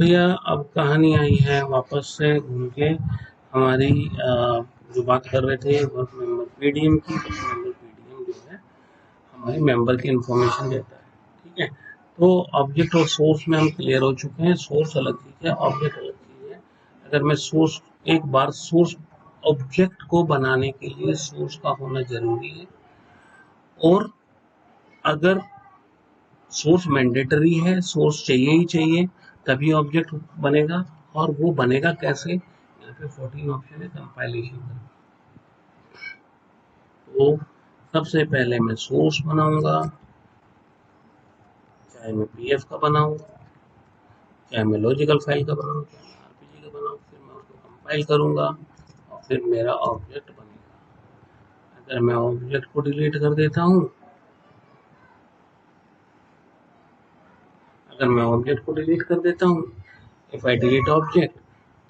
भैया अब कहानी आई है वापस से घूम के हमारी जो बात कर रहे थे वर्क मेंबर पीडीएम की। वर्क मेंबर पीडीएम जो है हमारी मेंबर की इंफॉर्मेशन देता है, ठीक है। तो ऑब्जेक्ट और सोर्स में हम क्लियर हो चुके हैं। सोर्स अलग चीज़ है, ऑब्जेक्ट अलग चीज़ है। अगर मैं सोर्स एक बार सोर्स ऑब्जेक्ट को बनाने के लिए सोर्स का होना जरूरी है, और अगर सोर्स मैंडेटरी है, सोर्स चाहिए ही चाहिए तभी ऑब्जेक्ट बनेगा। और वो बनेगा कैसे, यहाँ पे 14 ऑप्शन है कंपाइलेशन का। तो सबसे पहले मैं सोर्स बनाऊंगा, चाहे मैं पीएफ का बनाऊं, चाहे मैं लॉजिकल फाइल का बनाऊं, चाहे मैं आरपीजी का बनाऊं। फिर मैं उसको कंपाइल करूंगा और फिर मेरा ऑब्जेक्ट बनेगा। अगर मैं ऑब्जेक्ट को डिलीट कर देता हूँ, अगर मैं ऑब्जेक्ट को डिलीट कर देता हूँ, इफ आई डिलीट ऑब्जेक्ट,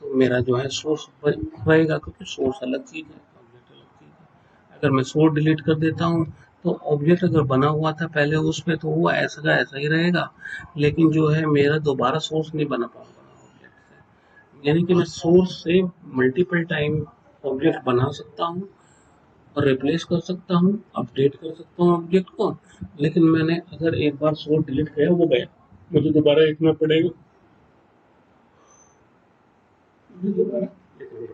तो मेरा जो है सोर्स रहेगा, क्योंकि सोर्स अलग चीज़ है, ऑब्जेक्ट अलग चीज़ है। अगर मैं सोर्स डिलीट कर देता हूँ, तो ऑब्जेक्ट अगर बना हुआ था पहले उस पे, तो वो ऐसा का ऐसा ही रहेगा, लेकिन जो है मेरा दोबारा सोर्स नहीं बना पाऊंगा ऑब्जेक्ट से। यानी कि मैं सोर्स से मल्टीपल टाइम ऑब्जेक्ट बना सकता हूँ और रिप्लेस कर सकता हूँ, अपडेट कर सकता हूँ ऑब्जेक्ट को। लेकिन मैंने अगर एक बार सोर्स डिलीट किया, वो गया, मुझे दोबारा लिखना पड़ेगा, मुझे दोबारा लिखना पड़ेगा।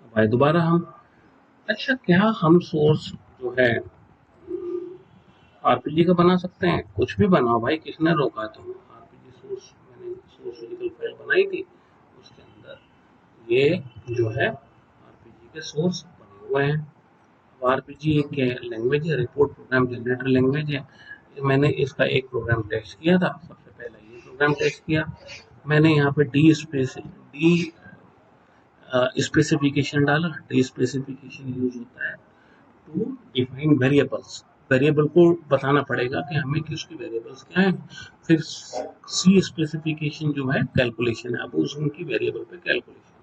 अब आए दोबारा हम, अच्छा क्या हम सोर्स जो है आरपीजी का बना सकते हैं? कुछ भी बनाओ भाई, किसने रोका? तो आरपीजी सोर्स, मैंने सोर्स लॉजिकल फाइल बनाई थी, उसके अंदर ये जो है आरपीजी के सोर्स बने हुए हैं। अब आरपीजी एक लैंग्वेज है, रिपोर्ट प्रोग्राम जनरेटर लैंग्वेज है। मैंने इसका एक प्रोग्राम टेस्ट किया था, सबसे पहले ये प्रोग्राम टेस्ट किया मैंने। यहाँ पे डी स्पेसिफिकेशन डाला। डी स्पेसिफिकेशन यूज होता है टू डिफाइन वेरिएबल्स। वेरिएबल को बताना पड़ेगा कि हमें किसकी वेरिएबल्स क्या है। फिर सी स्पेसिफिकेशन जो है कैलकुलेशन है, अब उस उनकी वेरिएबल पे कैलकुलेशन।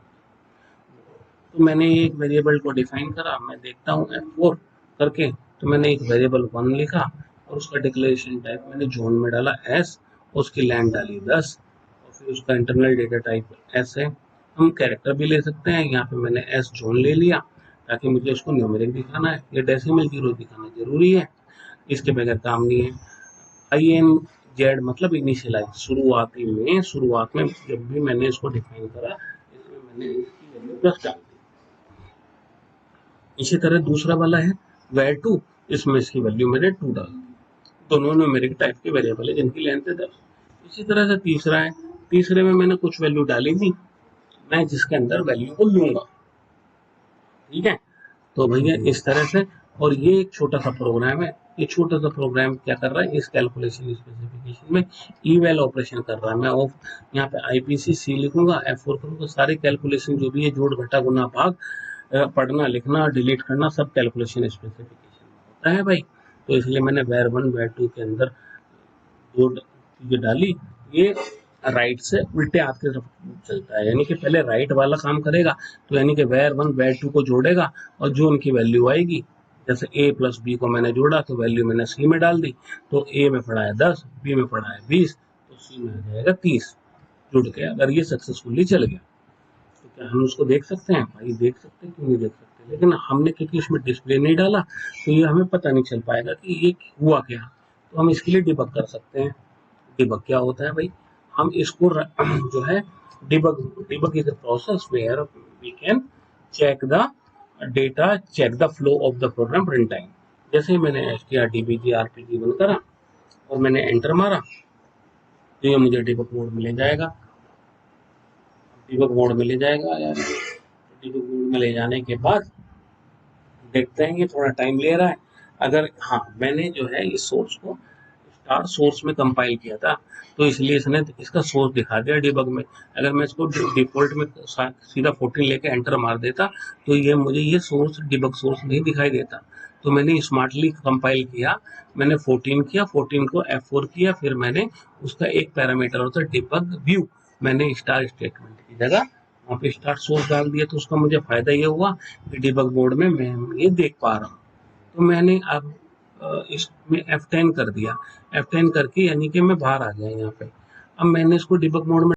तो मैंने एक वेरिएबल को डिफाइन करा, मैं देखता हूँ F4 करके, तो मैंने एक वेरिएबल 1 लिखा और उसका डिक्लेरेशन टाइप मैंने जोन में डाला एस, उसकी लेंथ डाली 10, और फिर उसका इंटरनल डेटा टाइप एस है। हम कैरेक्टर भी ले सकते हैं, यहाँ पे मैंने एस जोन ले लिया ताकि मुझे उसको न्यूमेरिक दिखाना है, ये डेसिमल जीरो दिखाना जरूरी है, इसके बगैर काम नहीं है। आई एन जेड मतलब इनिशियलाइज, शुरुआत में जब भी मैंने इसको डिफाइन करा, इसमें मैंने इसकी वैल्यू 10 डाल दी। इसी तरह दूसरा वाला है वैर टू, इसमें इसकी वैल्यू मैंने 2 डाल दी। दोनों न्यूमेरिक टाइप के वेरिएबल है जिनकी लेंथ है 10। इसी तरह से तीसरा है, तीसरे में मैंने कुछ वैल्यू डाली नहीं, मैं जिसके अंदर वैल्यू को लूंगा, ठीक है। तो भैया इस तरह से, और ये एक छोटा सा प्रोग्राम है। ये छोटा सा प्रोग्राम क्या कर रहा है, इस कैलकुलेशन स्पेसिफिकेशन में इवैल ऑपरेशन कर रहा है। मैं यहाँ पे आईपीसी सी लिखूंगा, F4 करूंगा, सारे कैलकुलेशन जो भी है, जोड़ घटा गुना भाग, पढ़ना लिखना डिलीट करना, सब कैलकुलेशन स्पेसिफिकेशन में होता है भाई। तो इसलिए मैंने वेर 1 वेर 2 के अंदर दो चीजें डाली। ये राइट से उल्टे हाथ की तरफ चलता है, यानी कि पहले राइट वाला काम करेगा, तो यानी कि वेर 1 वेर 2 को जोड़ेगा, और जो उनकी वैल्यू आएगी, जैसे a प्लस बी को मैंने जोड़ा तो वैल्यू मैंने सी में डाल दी, तो a में पड़ा है 10, b में पड़ा है 20, तो c में आ जाएगा 30 जुड़ के। अगर ये सक्सेसफुली चल गया तो क्या हम उसको देख सकते हैं? भाई देख सकते हैं, क्यों नहीं देख सकते, लेकिन हमने क्योंकि इसमें डिस्प्ले नहीं डाला, तो ये हमें पता नहीं चल पाएगा कि ये हुआ क्या। तो हम इसके लिए डिबग कर सकते हैं। डिबग क्या होता है भाई, हम इसको जो है debug is a process where we can check the data, check the flow of the program run time. जैसे ही मैंने strdbg rpg बंद करा और मैंने एंटर मारा, तो ये मुझे डिबग मोड में ले जाएगा। डिबग मोड में ले जाएगा यार, डिबग मोड में ले जाने के बाद देखते हैं, ये थोड़ा टाइम ले रहा है। अगर हाँ, मैंने जो है इस सोर्स को स्टार सोर्स में कंपाइल किया था, तो इसलिए इसने इसका सोर्स दिखा दिया डिबग में। अगर मैं इसको डिफॉल्ट में सीधा 14 लेके एंटर मार देता, तो ये मुझे ये सोर्स डिबग सोर्स नहीं दिखाई देता। तो मैंने स्मार्टली कंपाइल किया, मैंने 14 किया, 14 को F4 किया, फिर मैंने उसका एक पैरामीटर होता है डिबग व्यू, मैंने स्टार स्टेटमेंट की जगह वहाँ पे स्टार सोर्स डाल दिया। तो उसका मुझे फायदा ये हुआ कि डिबग मोड में मैं ये देख पा रहा हूँ। तो मैंने अब इसमें F10 कर दिया, F10 करके यानी कि मैं बाहर आ गया यहाँ पे। अब मैंने इसको डिबग मोड में